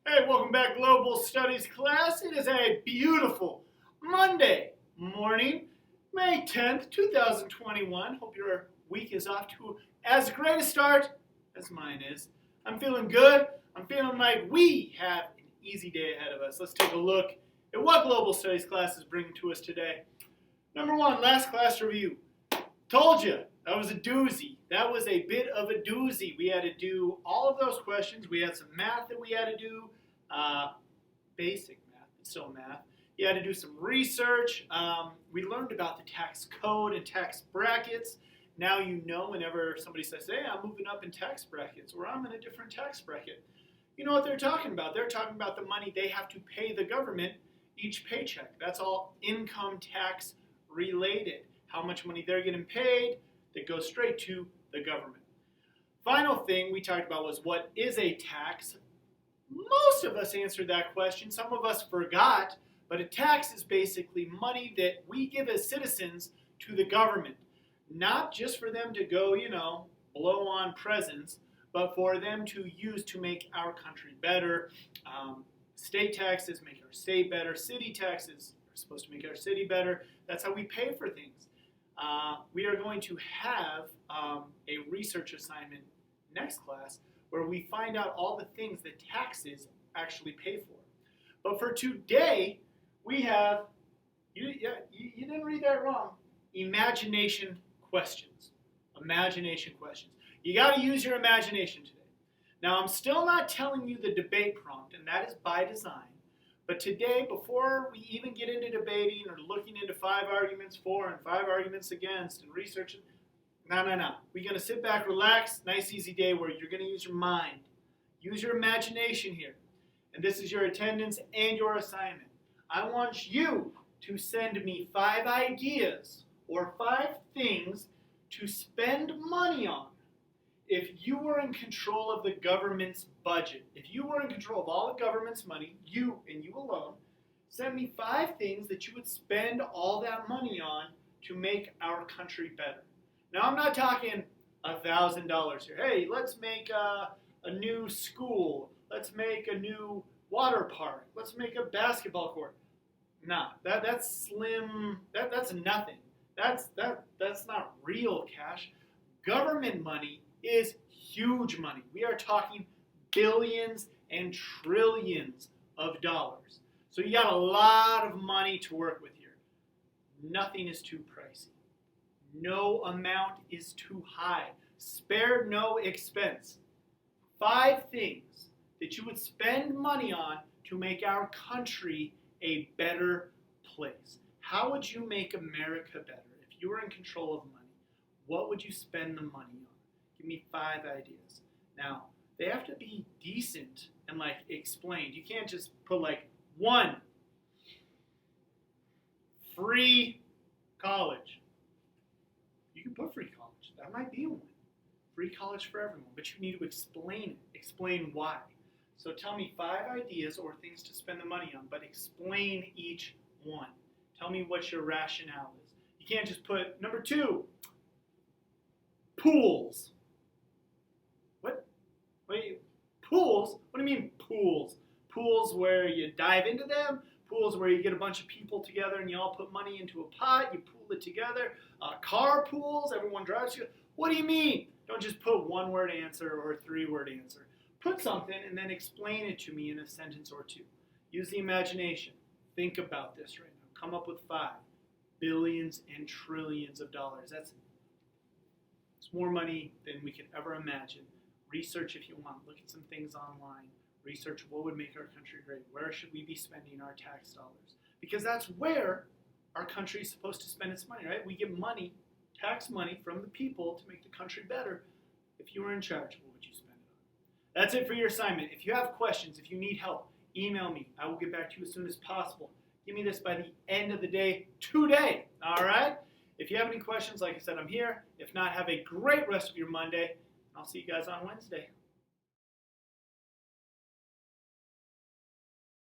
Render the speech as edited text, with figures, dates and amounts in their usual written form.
Hey, welcome back, Global Studies class. It is a beautiful Monday morning, May 10th, 2021. Hope your week is off to as great a start as mine is. I'm feeling good. I'm feeling like we have an easy day ahead of us. Let's take a look at what Global Studies class is bringing to us today. Number one, last class review. Told you, that was a doozy. That was a bit of a doozy. We had to do all of those questions. We had some math that we had to do, basic math, it's still math. You had to do some research. We learned about the tax code and tax brackets. Now you know whenever somebody says, hey, I'm moving up in tax brackets, or I'm in a different tax bracket. You know what they're talking about. They're talking about the money they have to pay the government each paycheck. That's all income tax related. How much money they're getting paid that goes straight to the government. Final thing we talked about was what is a tax? Most of us answered that question. Some of us forgot, but a tax is basically money that we give as citizens to the government. Not just for them to go, blow on presents, but for them to use to make our country better. State taxes make our state better. City taxes are supposed to make our city better. That's how we pay for things. We are going to have a research assignment next class where we find out all the things that taxes actually pay for. But for today, we have, you didn't read that wrong, imagination questions. Imagination questions. You got to use your imagination today. Now, I'm still not telling you the debate prompt, and that is by design. But today, before we even get into debating or looking into 5 arguments for and 5 arguments against and researching, no. We're going to sit back, relax, nice easy day where you're going to use your mind. Use your imagination here. And this is your attendance and your assignment. I want you to send me 5 ideas or 5 things to spend money on if you were in control of the government's budget. If you were in control of all the government's money, you and you alone, send me 5 things that you would spend all that money on to make our country better. Now, I'm not talking $1,000 here. Hey, let's make a new school. Let's make a new water park. Let's make a basketball court. Nah, that's slim. That's nothing. That's not real cash. Government money is huge money. We are talking billions and trillions of dollars. So you got a lot of money to work with here. Nothing is too pricey. No amount is too high. Spare no expense. 5 things that you would spend money on to make our country a better place. How would you make America better? If you were in control of money, what would you spend the money on? Give me 5 ideas. Now, they have to be decent and explained. You can't just put 1, free college. You can put free college. That might be one. Free college for everyone. But you need to explain it. Explain why. So tell me 5 ideas or things to spend the money on, but explain each one. Tell me what your rationale is. You can't just put, number 2, pools. What? Wait, pools? What do you mean pools? Pools where you dive into them? Pools where you get a bunch of people together and you all put money into a pot, you pool it together. Car pools, everyone drives together. What do you mean? Don't just put 1-word answer or a 3-word answer. Put something and then explain it to me in a sentence or 2. Use the imagination. Think about this right now. Come up with 5. Billions and trillions of dollars. It's more money than we could ever imagine. Research if you want. Look at some things online. Research what would make our country great. Where should we be spending our tax dollars? Because that's where our country is supposed to spend its money, right? We get money, tax money from the people to make the country better. If you were in charge, what would you spend it on? That's it for your assignment. If you have questions, if you need help, email me. I will get back to you as soon as possible. Give me this by the end of the day today, all right? If you have any questions, like I said, I'm here. If not, have a great rest of your Monday. I'll see you guys on Wednesday.